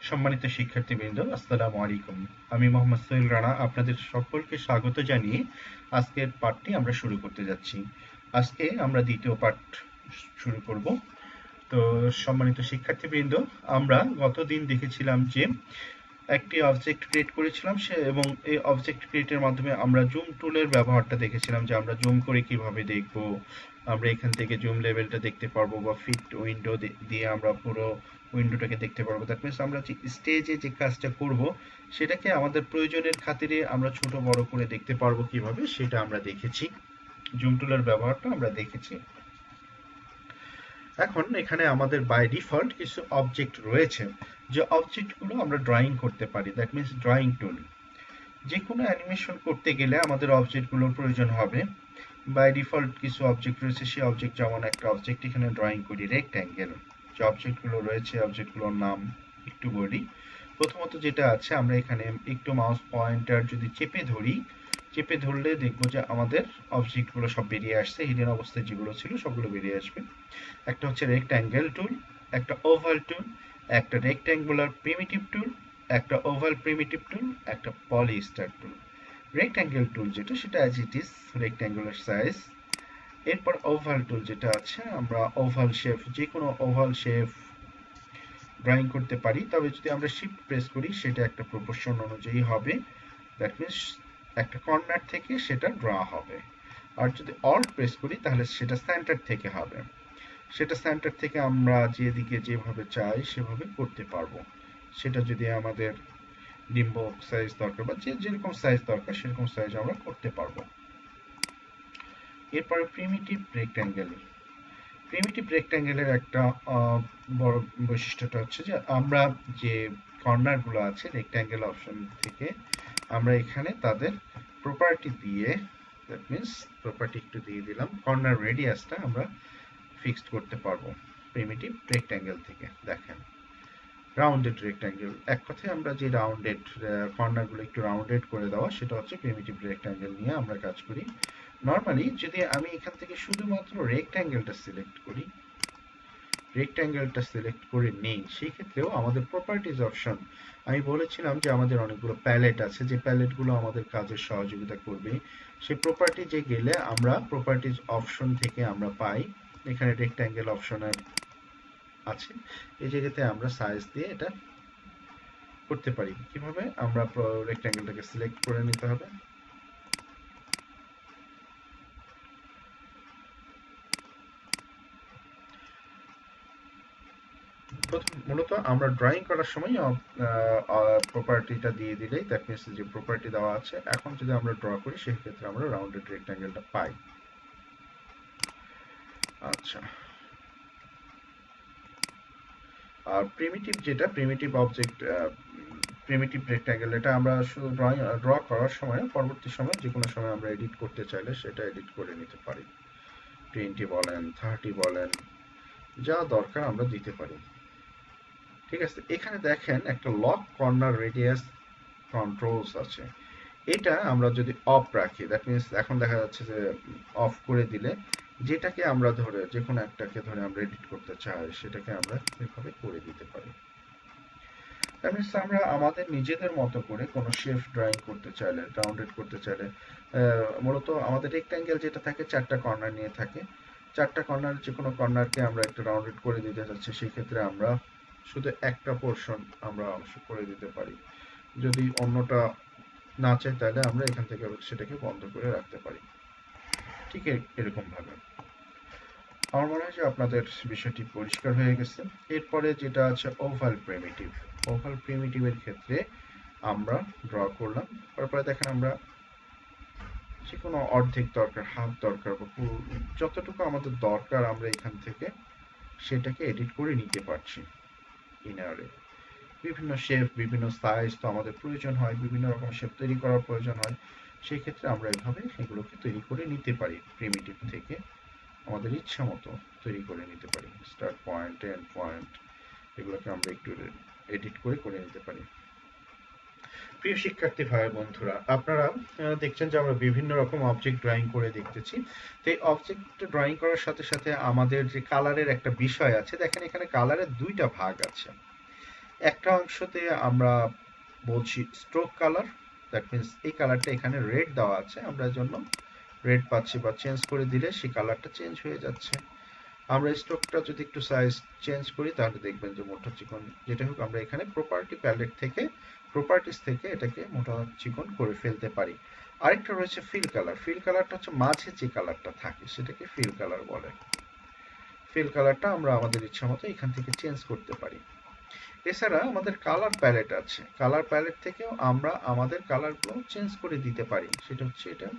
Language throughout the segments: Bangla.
সম্মানিত শিক্ষার্থীবৃন্দ, আসসালামু আলাইকুম। আমি মোহাম্মদ সোহেল রানা আপনাদের সকলকে স্বাগত জানিয়ে আজকের পাঠটি আমরা শুরু করতে যাচ্ছি। আজকে আমরা দ্বিতীয় পাঠ শুরু করব। তো সম্মানিত শিক্ষার্থীবৃন্দ, আমরা গতদিন দেখেছিলাম যে একটি অবজেক্ট ক্রিয়েট করেছিলাম এবং এই অবজেক্ট ক্রিয়েটের মাধ্যমে আমরা জুম টুলের ব্যবহারটা দেখেছিলাম যে আমরা জুম করে কিভাবে দেখব, আমরা এখান থেকে জুম লেভেলটা দেখতে পারবো বা ফিট উইন্ডো দিয়ে আমরা পুরো উইন্ডোটাকে দেখতে পারবো। দ্যাট মিনস আমরা যে স্টেজে যে কাজটা করব সেটাকে আমাদের প্রয়োজনের খাতিরে আমরা ছোট বড় করে দেখতে পারবো কিভাবে, সেটা আমরা দেখেছি। জুম টুলের ব্যবহারটা আমরা দেখেছি। এখন এখানে আমাদের বাই ডিফল্ট কিছু অবজেক্ট রয়েছে, যে অবজেক্টগুলো আমরা ড্রয়িং করতে পারি। দ্যাট মিনস ড্রয়িং টুল। যে কোনো অ্যানিমেশন করতে গেলে আমাদের অবজেক্টগুলোর প্রয়োজন হবে। বাই ডিফল্ট কিছু অবজেক্ট রয়েছে, সেই অবজেক্ট, যেমন একটা অবজেক্ট এখানে ড্রয়িং করি, রেক্ট্যাঙ্গেল। যে অবজেক্টগুলো রয়েছে অবজেক্টগুলোর নাম একটু বলি। প্রথমত যেটা আছে, আমরা এখানে একটু মাউস পয়েন্টার যদি চেপে ধরলে দেখবো যে আমাদের অবজেক্টগুলো সব বেরিয়ে আসছে। হিডেন অবস্থায় যেগুলো ছিল সবগুলো বেরিয়ে আসবে। একটা হচ্ছে রেক্ট্যাঙ্গেল টুল, একটা ওভাল টুল, একটা রেক্ট্যাঙ্গুলার প্রিমিটিভ টুল, একটা ওভাল প্রিমিটিভ টুল, একটা পলিস্টার টুল। রেক্ট্যাঙ্গেল টুল যেটা, সেটা as it is rectangular size. এরপর ওভাল টুল যেটা আছে, আমরা ওভাল শেপ, যে কোনো ওভাল শেপ ড্রয়িং করতে পারি, তবে যদি আমরা শিফট প্রেস করি সেটা একটা প্রপোর্শন অনুযায়ী হবে। দ্যাট মিনস একটা কর্নার থেকে সেটা ড্র হবে। আর যদি অল্ট প্রেস করি তাহলে সেটা সেন্টার থেকে হবে। সেটা সেন্টার থেকে আমরা যেদিকে যেভাবে চাই সেভাবে করতে পারবো। সেটা যদি আমাদের ডিম্ব সাইজ দরকার বা যেরকম সাইজ দরকার সেরকম সাইজ আমরা করতে পারবো। এরপরে প্রিমিটিভ রেক্ট্যাঙ্গেলের একটা বড় বৈশিষ্ট্যটা হচ্ছে যে আমরা যে কর্নারগুলো আছে রেক্ট্যাঙ্গেল অপশন থেকে, আমরা এখানে তাদের প্রপার্টি দিয়ে, দ্যাট মিনস প্রপার্টি একটু দিয়ে দিলাম, কর্নার রেডিয়াসটা আমরা ফিক্সড করতে পারবো প্রিমিটিভ রেক্ট্যাঙ্গেল থেকে। দেখেন, রাউন্ডেড রেক্ট্যাঙ্গেল, এক কথায় আমরা যে রাউন্ডেড কর্নারগুলো একটু রাউন্ডেড করে দেওয়া, সেটা হচ্ছে প্রিমিটিভ রেক্ট্যাঙ্গেল নিয়ে আমরা কাজ করি। নর্মালি যদি আমি এখান থেকে শুধুমাত্র রেক্ট্যাঙ্গেলটা সিলেক্ট করে নেই, সেই ক্ষেত্রেও আমাদের প্রপার্টিজ অপশন, আমি বলেছিলাম যে আমাদের অনেকগুলো প্যালেট আছে, যে প্যালেটগুলো আমাদের কাজের সহযোগিতা করবে। সেই প্রপার্টিজে গেলে আমরা প্রপার্টিজ অপশন থেকে আমরা পাই, এখানে রেক্ট্যাঙ্গেল অপশনের আছে, এই জায়গাতে আমরা সাইজ দিয়ে এটা করতে পারি। কিভাবে? আমরা রেক্ট্যাঙ্গেলটাকে সিলেক্ট করে নিতে হবে। মূলত আমরা ড্রয়িং করার সময় প্রপার্টিটা দিয়ে দিলেই, দ্যাট মিনস যে প্রপার্টি দেওয়া আছে, এখন যদি আমরা ড্র করি সেক্ষেত্রে আমরা রাউন্ডেড রেক্ট্যাঙ্গেলটা পাই। আচ্ছা, আর প্রিমিটিভ অবজেক্ট, প্রিমিটিভ রেক্ট্যাঙ্গেল, এটা আমরা শুধু ড্র করার সময়, পরবর্তী সময় যে কোনো সময় আমরা এডিট করতে চাইলে সেটা এডিট করে নিতে পারি। 20 বলেন, 30 বলেন, যা দরকার আমরা দিতে পারি। ঠিক আছে, এখানে দেখেন একটা লক কর্নার রেডিয়াস কন্ট্রোলস আছে। এটা আমরা যদি অফ রাখি, দ্যাট মিনস এখন দেখা যাচ্ছে যে অফ করে দিলে, যেটাকে আমরা ধরে, যে কোনো একটাকে ধরে আমরা এডিট করতে চাই, সেটাকে আমরা এভাবে করে দিতে পারি। দ্যাট মিনস আমরা আমাদের নিজেদের মতো করে কোনো শেপ ড্রয়িং করতে চাইলে, রাউন্ডেড করতে চাইলে, মূলত আমাদের রেক্ট্যাঙ্গেল যেটা থাকে 4টা কর্নার নিয়ে থাকে, 4টা কর্নার, যে কোনো কর্নারকে আমরা একটু রাউন্ডেড করে দিতে চাচ্ছি, সেই ক্ষেত্রে আমরা শুধু একটা পোর্শন আমরা অংশ করে দিতে পারি। যদি অন্যটা না চাই তাহলে আমরা এখান থেকে সেটাকে বন্ধ করে রাখতে পারি। ঠিক এরকম ভাবে। আমার মনে হয় যে আপনাদের বিষয়টি পরিষ্কার হয়ে গেছে। এরপরে যেটা আছে ওভাল প্রিমিটিভের ক্ষেত্রে আমরা ড্র করলাম, তারপরে দেখেন আমরা যে কোনো অর্ধেক দরকার, হাফ দরকার, বা যতটুকু আমাদের দরকার আমরা এখান থেকে সেটাকে এডিট করে নিতে পারছি। ইনারে বিভিন্ন শেপ, বিভিন্ন সাইজ তো আমাদের প্রয়োজন হয়, বিভিন্ন রকম শেপ তৈরি করার প্রয়োজন হয়, সেই ক্ষেত্রে আমরা এভাবে এগুলোকে তৈরি করে নিতে পারি। প্রিমিটিভ থেকে আমাদের ইচ্ছা মতো তৈরি করে নিতে পারি। স্টার্ট পয়েন্ট, এন্ড পয়েন্ট, এগুলোকে আমরা একটু এডিট করে নিতে পারি। প্রিয় শিক্ষার্থী ভাই বন্ধুরা, আপনারা দেখছেন যে আমরা বিভিন্ন রকম অবজেক্ট ড্রয়িং করে দেখতেছি। তো এই অবজেক্ট ড্রয়িং করার সাথে সাথে আমাদের যে কালারের একটা বিষয় আছে, দেখেন এখানে কালারের দুইটা ভাগ আছে। একটা অংশতে আমরা বলছি স্ট্রোক কালার, দ্যাট মিনস এই কালারটা এখানে রেড দেওয়া আছে, আমরা জন্য রেড পাচ্ছি, বা চেঞ্জ করে দিলে সেই কালারটা চেঞ্জ হয়ে যাচ্ছে। আমরা স্ট্রোকটা যদি একটু সাইজ চেঞ্জ করি তাহলে দেখবেন যে মোটা চিকন যেটা হোক, আমরা এখানে প্রপার্টি প্যালেট থেকে, প্রপার্টিস থেকে এটাকে মোটা চিকন করে ফেলতে পারি। আরেকটা রয়েছে ফিল কালার। ফিল কালারটা হচ্ছে মাঝে যে কালারটা থাকে সেটাকে ফিল কালার বলে। ফিল কালারটা আমরা আমাদের ইচ্ছা মতো এখান থেকে চেঞ্জ করতে পারি। এছাড়া আমাদের কালার প্যালেট আছে, কালার প্যালেট থেকেও আমরা আমাদের কালারগুলো চেঞ্জ করে দিতে পারি। সেটা হচ্ছে এটা,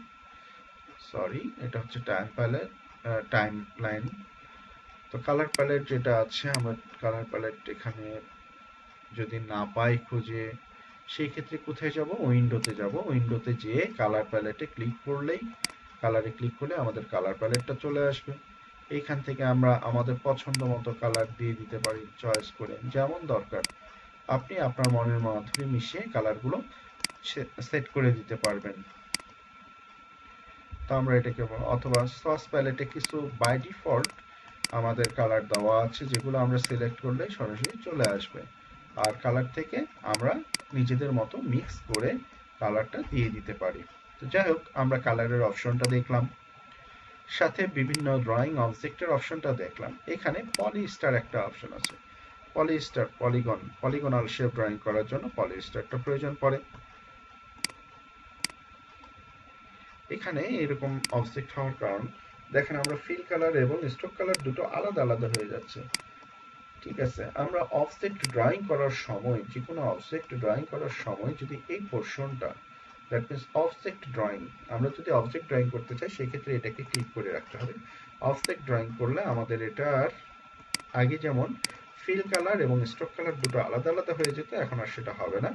সরি, এটা হচ্ছে টাইম প্যালেট, টাইম লাইন। তো কালার প্যালেট যেটা আছে, আমরা কালার প্যালেট এখানে যদি না পাই খুঁজে, সেই ক্ষেত্রে কোথায় যাব? উইন্ডোতে যাব। উইন্ডোতে যেয়ে কালার প্যালেটে ক্লিক করলেই, কালারে ক্লিক করলে আমাদের কালার প্যালেটটা চলে আসবে। এইখান থেকে আমরা আমাদের পছন্দ মতো কালার দিয়ে দিতে পারি চয়েস করে, যেমন দরকার আপনি আপনার মনের মাধুরী মিশিয়ে কালারগুলো সেট করে দিতে পারবেন। তো আমরা এটাকে, অথবা সস প্যালেটে কিছু বাই ডিফল্ট আমাদের কালার দেওয়া আছে, যেগুলো আমরা সিলেক্ট করলে সরাসরি চলে আসবে। আর কালার থেকে আমরা নিজেদের মতো মিক্স করে কালারটা দিয়ে দিতে পারি। তো যাই হোক, আমরা কালারের অপশনটা দেখলাম, সাথে বিভিন্ন ড্রয়িং অবজেক্টের অপশনটা দেখলাম। এখানে পলিস্টার একটা অপশন আছে। পলিস্টার, পলিগনাল শেপ ড্রয়িং করার জন্য পলিস্টারটা প্রয়োজন পড়ে। এখানে এরকম অবজেক্ট হওয়ার কারণ, দেখেন আমরা ফিল কালার এবং স্ট্রোক কালার দুটো আলাদা আলাদা হয়ে যাচ্ছে। ঠিক আছে, আমরা অবজেক্ট ড্রয়িং করার সময়, যে কোনো অবজেক্ট ড্রয়িং করার সময় যদি এই পোর্শনটা, দ্যাট মিনস অবজেক্ট ড্রয়িং, আমরা যদি অবজেক্ট ড্রয়িং করতে চাই সেক্ষেত্রে এটাকে ক্লিক করে রাখতে হবে। অবজেক্ট ড্রয়িং করলে আমাদের এটার আগে যেমন ফিল কালার এবং স্ট্রোক কালার দুটো আলাদা আলাদা হয়ে যেত, এখন আর সেটা হবে না।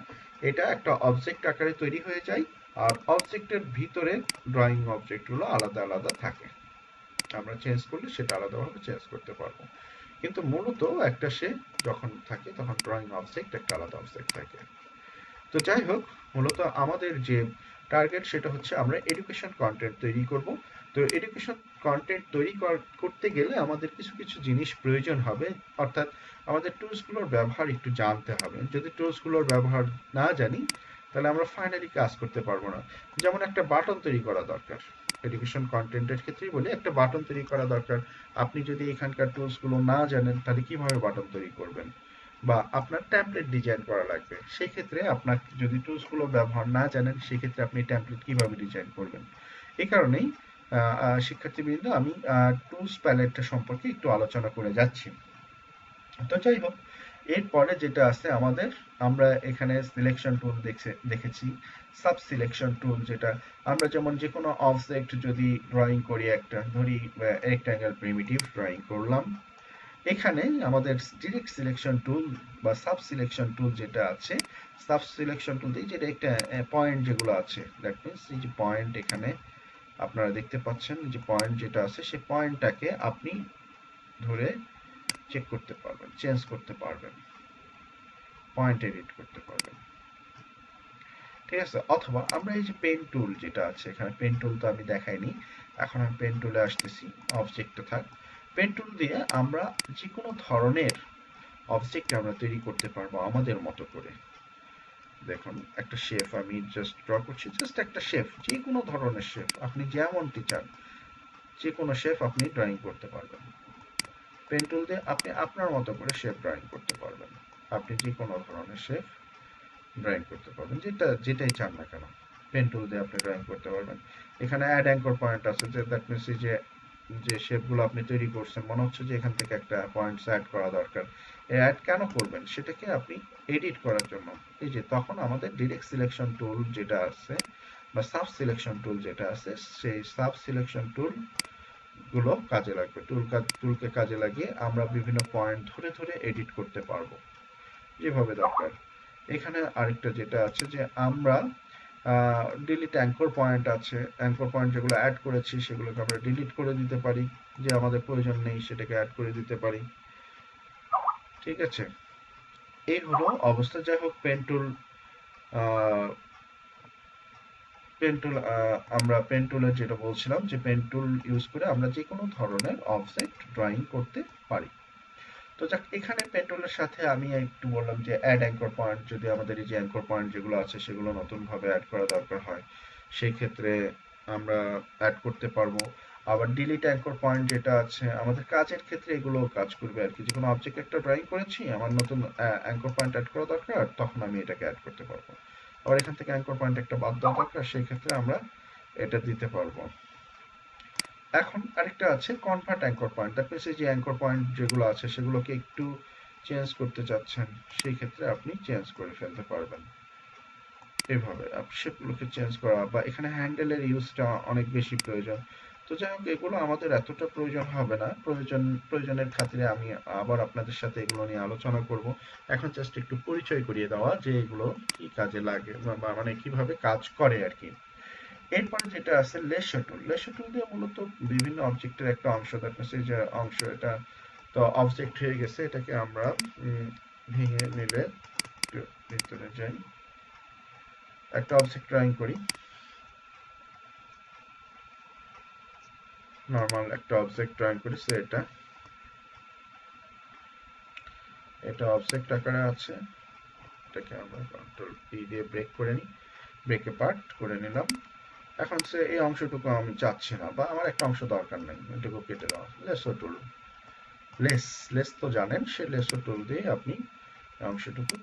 এটা একটা অবজেক্ট আকারে তৈরি হয়ে যায়, আর অবজেক্টের ভিতরে ড্রয়িং অবজেক্টগুলো আলাদা আলাদা থাকে। আমরা চেঞ্জ করলে সেটা আলাদাভাবে চেঞ্জ করতে পারবো, কিন্তু মূলত একটা সে যখন থাকে তখন ড্রয়িং অবজেক্ট একটা আলাদা অবজেক্ট থাকে। তো যাই হোক, মূলত আমাদের যে টার্গেট সেটা হচ্ছে আমরা এডুকেশন কন্টেন্ট তৈরি করব। তো এডুকেশন কন্টেন্ট তৈরি করতে গেলে আমাদের কিছু কিছু জিনিস প্রয়োজন হবে, অর্থাৎ আমাদের টুলসগুলোর ব্যবহার একটু জানতে হবে। যদি টুলসগুলোর ব্যবহার না জানি তাহলে আমরা ফাইনালি কাজ করতে পারবো না। যেমন একটা বাটন তৈরি করা দরকার, এডুকেশন কন্টেন্টের ক্ষেত্রেই বলি, একটা বাটন তৈরি করা দরকার। আপনি যদি এখানকার টুলসগুলো না জানেন তাহলে কিভাবে বাটন তৈরি করবেন? বা আপনার ট্যাম্পলেট ডিজাইন করা লাগবে, সেই ক্ষেত্রে আপনার যদি টুলসগুলো ব্যবহার না জানেন সেক্ষেত্রে আপনি ট্যাম্পলেট কিভাবে ডিজাইন করবেন? এই কারণেই শিক্ষার্থীবৃন্দ, আমি টুলস প্যালেটটা সম্পর্কে একটু আলোচনা করে যাচ্ছি। তো যাই হোক, এরপরে যেটা আছে আমাদের, আমরা এখানে সিলেকশন টুল দেখেছি, সাব সিলেকশন টুল, যেটা আমরা যেমন যে কোনো অবজেক্ট যদি ড্রয়িং করি, একটা ধরি রেক্ট্যাঙ্গেল প্রিমিটিভ ড্রয়িং করলাম, এখানে আমাদের ডিরেক্ট সিলেকশন টুল বা সাব সিলেকশন টুল যেটা আছে, সাব সিলেকশন টুল দিয়ে যেটা একটা পয়েন্ট যেগুলো আছে, দ্যাট মিনস এই যে পয়েন্ট এখানে আপনারা দেখতে পাচ্ছেন, যে পয়েন্ট যেটা আছে সেই পয়েন্টটাকে আপনি ধরে চেক করতে পারবেন, চেঞ্জ করতে পারবেন, পয়েন্ট এডিট করতে পারবেন। ঠিক আছে, অথবা আমরা এই যে পেন টুল যেটা আছে, এখানে পেন টুল তো আমি দেখাইনি, এখন আমি পেন টুলে আসতেছি, অবজেক্টে থাক। পেন টুল দিয়ে আমরা যে কোনো ধরনের অবজেক্ট আমরা তৈরি করতে পারবো আমাদের মতো করে। দেখুন, একটা শেফ আমি জাস্ট ড্র করছি, জাস্ট একটা শেফ, যে কোনো ধরনের শেফ আপনি যেমনটি চান, যে কোনো শেফ আপনি ড্রয়িং করতে পারবেন। পেন টুল দিয়ে আপনি আপনার মতো করে শেফ ড্রয়িং করতে পারবেন। আপনি যে কোনো ধরনের শেফ ড্রয়িং করতে পারবেন, যেটাই চান না কেন, পেন টুল দিয়ে আপনি ড্রয়িং করতে পারবেন। এখানে অ্যাড অ্যাঙ্কর পয়েন্ট আছে, যে দ্যাট মিনস যে যে শেপগুলো আপনি তৈরি করছেন মনে হচ্ছে যে এখান থেকে একটা পয়েন্টস অ্যাড করা দরকার, এই অ্যাড কেন করবেন? সেটাকে আপনি এডিট করার জন্য। এই যে তখন আমাদের ডিরেক্ট সিলেকশন টুল যেটা আছে বা সাব সিলেকশন টুল যেটা আছে, সেই সাব সিলেকশন টুল গুলো কাজে লাগবে। টুলকে কাজে লাগিয়ে আমরা বিভিন্ন পয়েন্ট ধরে ধরে এডিট করতে পারবো যেভাবে দরকার। এখানে আরেকটা যেটা আছে, যে আমরা ডিলিট অ্যাঙ্কর পয়েন্ট আছে, অ্যাঙ্কর পয়েন্ট যেগুলো অ্যাড করেছি সেগুলোকে আমরা ডিলিট করে দিতে পারি, যে আমাদের প্রয়োজন নেই সেটাকে অ্যাড করে দিতে পারি। ঠিক আছে, এই হলো অবস্থা। যাই হোক, পেন টুল, আমরা পেন টুলের যেটা বলছিলাম, যে পেন টুল ইউজ করে আমরা যে কোনো ধরনের অবজেক্ট ড্রয়িং করতে পারি। তো যাক, এখানে পেন টুলের সাথে আমি একটু বললাম যে অ্যাড অ্যাঙ্কর পয়েন্ট, যদি আমাদের এই যে অ্যাঙ্কর পয়েন্ট যেগুলো আছে সেগুলো নতুন ভাবে অ্যাড করা দরকার হয়, সেই ক্ষেত্রে আমরা অ্যাড করতে পারবো। আবার ডিলিট অ্যাঙ্কর পয়েন্ট যেটা আছে আমাদের কাজের ক্ষেত্রে এগুলো কাজ করবে আর কি। যে কোনো অবজেক্ট একটা ড্রয়িং করেছি, আমার নতুন অ্যাঙ্কর পয়েন্ট অ্যাড করা দরকার, তখন আমি এটাকে অ্যাড করতে পারবো। আবার এখান থেকে অ্যাঙ্কর পয়েন্ট একটা বাদ দেওয়া দরকার, সেই ক্ষেত্রে আমরা এটা দিতে পারবো। এখন আরেকটা আছে convert anchor point. That means এই যে অ্যাঙ্কর পয়েন্ট যেগুলো আছে সেগুলোকে একটু চেঞ্জ করতে চাচ্ছেন, সেই ক্ষেত্রে আপনি চেঞ্জ করে ফেলতে পারবেন। এভাবে সেগুলোকে চেঞ্জ করা, বা এখানে হ্যান্ডেলের ইউজটা অনেক বেশি প্রয়োজন। তো যাই হোক, এগুলো আমাদের এতটা প্রয়োজন হবে না। প্রয়োজনের খাতিরে আমি আবার আপনাদের সাথে এগুলো নিয়ে আলোচনা করব। এখন জাস্ট একটু পরিচয় করিয়ে দেওয়া যে এগুলো কি কাজে লাগে, বা মানে কিভাবে কাজ করে আর কি। এরপরে যেটা আছে লেসো টুল। লেসো টুল দিয়ে মূলত বিভিন্ন অবজেক্টের একটা অংশ, দ্যাট মিনস এই যে অংশ, এটা তো অবজেক্ট হয়ে গেছে, এটাকে আমরা ভেঙে নিলে একটু ভিতরে যাই, একটা অবজেক্ট ড্রয়িং করি, নর্মাল একটা অবজেক্ট ড্রয়িং করি। সো এটা অবজেক্ট আকারে আছে, এটাকে আমরা কন্ট্রোল পি দিয়ে ব্রেক করে নিই, ব্রেকে পার্ট করে নিলাম। এখন সে এই অংশটুকু আমি চাচ্ছি না, বা আমার একটা অংশ দরকার নেই, এটুকু কেটে দেওয়া। লেসো টুল, লেস লেস তো জানেন, সে লেসো টুল দিয়ে আপনি অংশটুকু,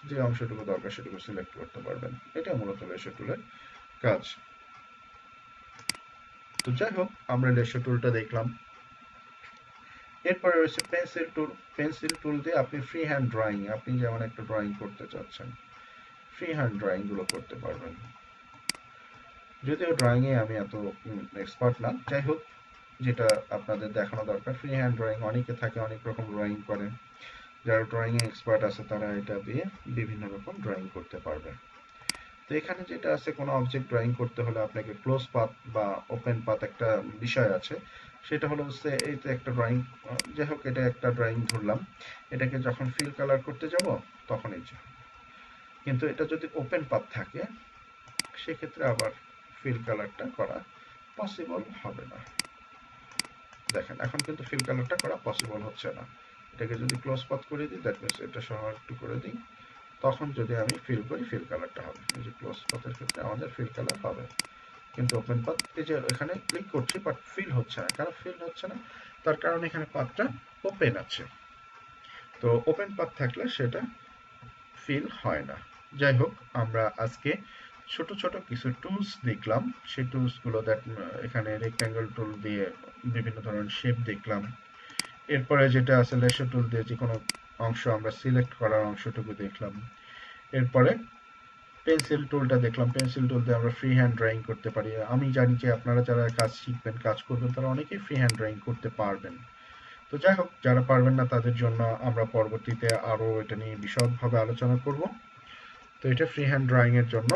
যে অংশটুকু দরকার সেটুকু সিলেক্ট করতে পারবেন। এটা মূলত লেসো টুলের কাজ। তো যাই হোক, আমরা লেসো টুলটা দেখলাম। এরপরে রয়েছে পেন্সিল টুল। পেন্সিল টুল দিয়ে আপনি ফ্রি হ্যান্ড ড্রয়িং, আপনি যেমন একটা ড্রয়িং করতে চাচ্ছেন, ফ্রি হ্যান্ড ড্রয়িং গুলো করতে পারবেন। যদিও ড্রয়িং এ আমি এত এক্সপার্ট না, যাই হোক, যেটা আপনাদের দেখানো দরকার, ফ্রি হ্যান্ড ড্রয়িং অনেকে থাকে, অনেক রকম ড্রয়িং করে। যারা ড্রয়িং এ এক্সপার্ট আছে তারা এটা দিয়ে বিভিন্ন রকম ড্রয়িং করতে পারবে। তো এখানে যেটা আছে, কোনো অবজেক্ট ড্রয়িং করতে হলে আপনাকে ক্লোজ পাথ বা ওপেন পাথ একটা বিষয় আছে। সেটা হলো হচ্ছে এই যে একটা ড্রয়িং, যাই হোক, এটা একটা ড্রয়িং ধরলাম, এটাকে যখন ফিল কালার করতে যাব তখন এই যে, কিন্তু এটা যদি ওপেন পাথ থাকে সেক্ষেত্রে আবার ফিল কালারটা করা পসিবল হবে না। দেখেন, এখন কিন্তু ফিল কালারটা করা পসিবল হচ্ছে না। এটাকে যদি ক্লোজ পাথ করে দিই, দ্যাট মিনস এটা সহ একটু করে দিই, তখন যদি আমি ফিল করি ফিল কালারটা হবে। এই যে ক্লোজ পাথের ক্ষেত্রে আমাদের ফিল কালার হবে, কিন্তু ওপেন পাথ, এই যে এখানে ক্লিক করছি বাট ফিল হচ্ছে না। কেন ফিল হচ্ছে না? তার কারণ এখানে পাথটা ওপেন আছে। তো ওপেন পাথ থাকলে সেটা ফিল হয় না। যাই হোক, আমরা আজকে ছোট ছোট কিছু টুলস দেখলাম। সেই টুলসগুলো এখানে রেক্ট্যাঙ্গেল টুল দিয়ে বিভিন্ন ধরনের শেপ দেখলাম। এরপরে যেটা আছে লেসো টুল দিয়ে যে কোনো অংশ আমরা সিলেক্ট করার অংশটুকু দেখলাম। এরপরে পেন্সিল টুলটা দেখলাম, পেন্সিল টুল দিয়ে আমরা ফ্রি হ্যান্ড ড্রয়িং করতে পারি। আমি জানি যে আপনারা যারা কাজ শিখবেন, কাজ করবেন, তারা অনেকেই ফ্রি হ্যান্ড ড্রয়িং করতে পারবেন। তো যাই হোক, যারা পারবেন না তাদের জন্য আমরা পরবর্তীতে আরো এটা নিয়ে বিশদভাবে আলোচনা করব। তো এটা ফ্রি হ্যান্ড ড্রয়িং এর জন্য।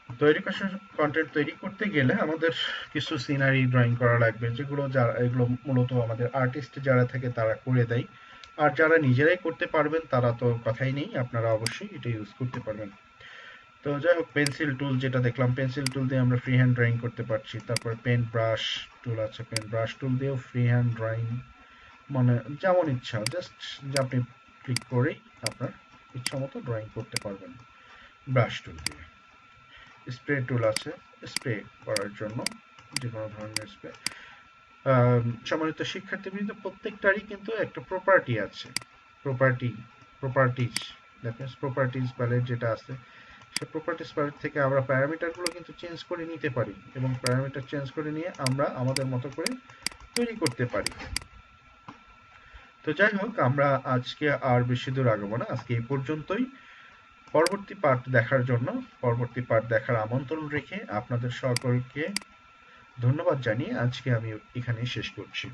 তো এডুকেশন কন্টেন্ট তৈরি করতে গেলে আমাদের কিছু সিনারি ড্রয়িং করা লাগবে, যেগুলো যারা, এগুলো মূলত আমাদের আর্টিস্ট যারা থাকে তারা করে দেয়। আর যারা নিজেরাই করতে পারবেন তারা তো কথাই নেই, আপনারা অবশ্যই এটা ইউজ করতে পারবেন। তো যাই হোক, পেন্সিল টুল যেটা দেখলাম, পেন্সিল টুল দিয়ে আমরা ফ্রি হ্যান্ড ড্রয়িং করতে পারছি। তারপরে পেন ব্রাশ টুল আছে, পেন ব্রাশ টুল দিয়েও ফ্রি হ্যান্ড ড্রয়িং, মানে যেমন ইচ্ছা, জাস্ট যে আপনি ক্লিক করেই আপনার ইচ্ছা মতো ড্রয়িং করতে পারবেন ব্রাশ টুল দিয়ে। স্প্রে টুল আছে স্প্রে করার জন্য, যে কোনো ধরনের স্প্রে। সম্মানিত শিক্ষার্থীবৃন্দ, প্রত্যেকটারই কিন্তু একটা প্রপার্টি আছে, property, properties, that means properties palette যেটা আছে, সে প্রপার্টিজ প্যালেট থেকে আমরা প্যারামিটারগুলো কিন্তু চেঞ্জ করে নিতে পারি, এবং প্যারামিটার চেঞ্জ করে নিয়ে আমরা আমাদের মতো করে তৈরি করতে পারি। তো যাই হোক, আমরা আজকে আর বেশি দূর আগাবো না, আজকে এই পর্যন্তই। পরবর্তী পার্ট দেখার জন্য, পরবর্তী পার্ট দেখার আমন্ত্রণ রেখে আপনাদের সকলকে ধন্যবাদ জানিয়ে আজকে আমি এখানেই শেষ করছি।